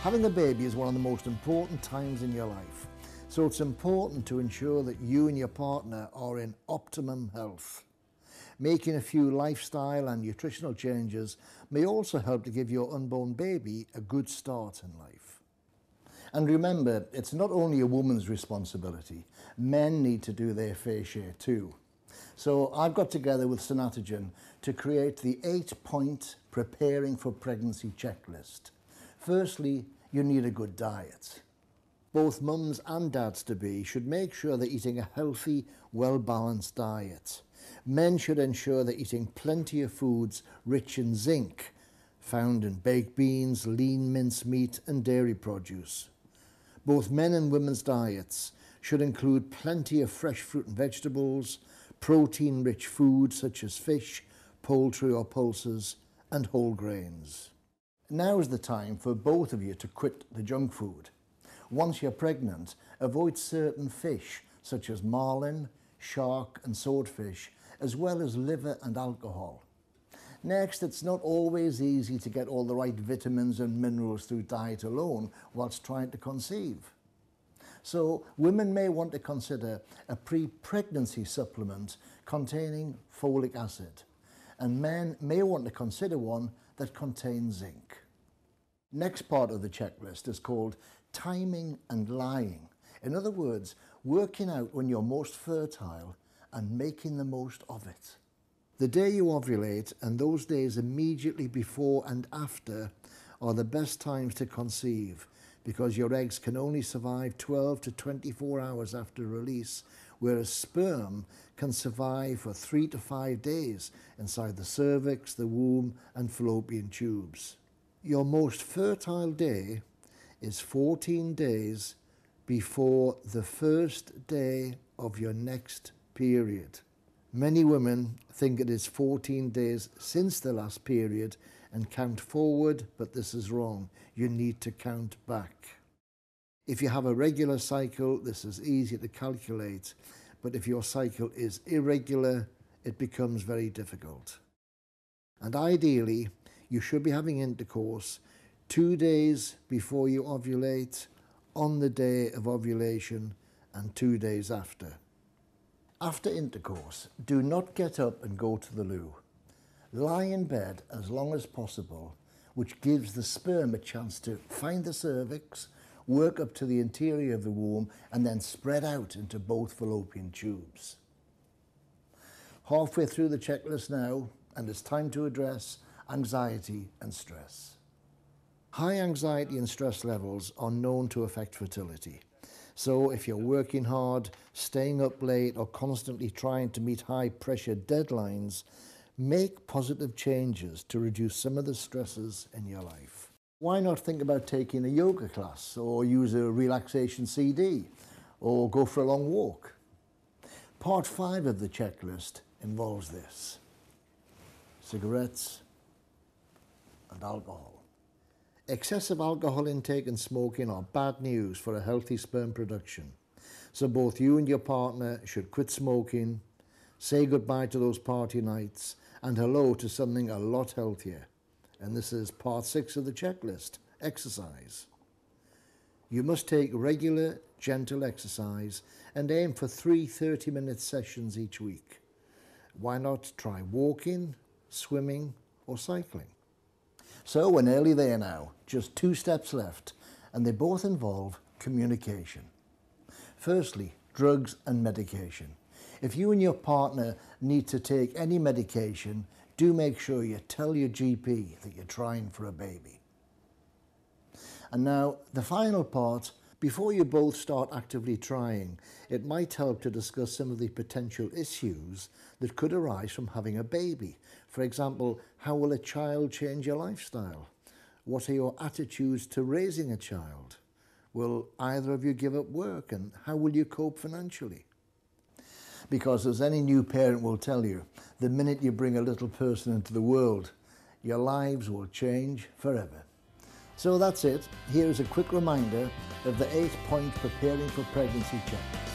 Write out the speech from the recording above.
Having a baby is one of the most important times in your life, so it's important to ensure that you and your partner are in optimum health. Making a few lifestyle and nutritional changes may also help to give your unborn baby a good start in life. And remember, it's not only a woman's responsibility. Men need to do their fair share too. So I've got together with Sanatogen to create the 8-point preparing for pregnancy checklist. Firstly, you need a good diet. Both mums and dads-to-be should make sure they're eating a healthy, well-balanced diet. Men should ensure they're eating plenty of foods rich in zinc, found in baked beans, lean mincemeat and dairy produce. Both men and women's diets should include plenty of fresh fruit and vegetables, protein-rich foods such as fish, poultry or pulses, and whole grains. Now is the time for both of you to quit the junk food. Once you're pregnant, avoid certain fish such as marlin, shark and swordfish, as well as liver and alcohol. Next, it's not always easy to get all the right vitamins and minerals through diet alone whilst trying to conceive. So women may want to consider a pre-pregnancy supplement containing folic acid, and men may want to consider one that contains zinc. Next part of the checklist is called timing and lying. In other words, working out when you're most fertile and making the most of it. The day you ovulate and those days immediately before and after are the best times to conceive, because your eggs can only survive 12 to 24 hours after release, whereas sperm can survive for 3 to 5 days inside the cervix, the womb and fallopian tubes. Your most fertile day is 14 days before the first day of your next period. Many women think it is 14 days since the last period and count forward, but this is wrong. You need to count back. If you have a regular cycle, this is easy to calculate, but if your cycle is irregular, it becomes very difficult. And ideally, you should be having intercourse 2 days before you ovulate, on the day of ovulation, and 2 days after. After intercourse, do not get up and go to the loo. Lie in bed as long as possible, which gives the sperm a chance to find the cervix, work up to the interior of the womb, and then spread out into both fallopian tubes. Halfway through the checklist now, and it's time to address anxiety and stress. High anxiety and stress levels are known to affect fertility. So if you're working hard, staying up late, or constantly trying to meet high-pressure deadlines, make positive changes to reduce some of the stresses in your life. Why not think about taking a yoga class, or use a relaxation CD, or go for a long walk? Part 5 of the checklist involves this: cigarettes and alcohol. Excessive alcohol intake and smoking are bad news for a healthy sperm production. So both you and your partner should quit smoking, say goodbye to those party nights, and hello to something a lot healthier. And this is part 6 of the checklist: exercise. You must take regular, gentle exercise and aim for 3 30-minute sessions each week. Why not try walking, swimming, or cycling? So we're nearly there now, just 2 steps left, and they both involve communication. Firstly, drugs and medication. If you and your partner need to take any medication, do make sure you tell your GP that you're trying for a baby. And now, the final part: before you both start actively trying, it might help to discuss some of the potential issues that could arise from having a baby. For example, how will a child change your lifestyle? What are your attitudes to raising a child? Will either of you give up work, and how will you cope financially? Because as any new parent will tell you, the minute you bring a little person into the world, your lives will change forever. So that's it. Here is a quick reminder of the 8-point preparing for pregnancy checklist.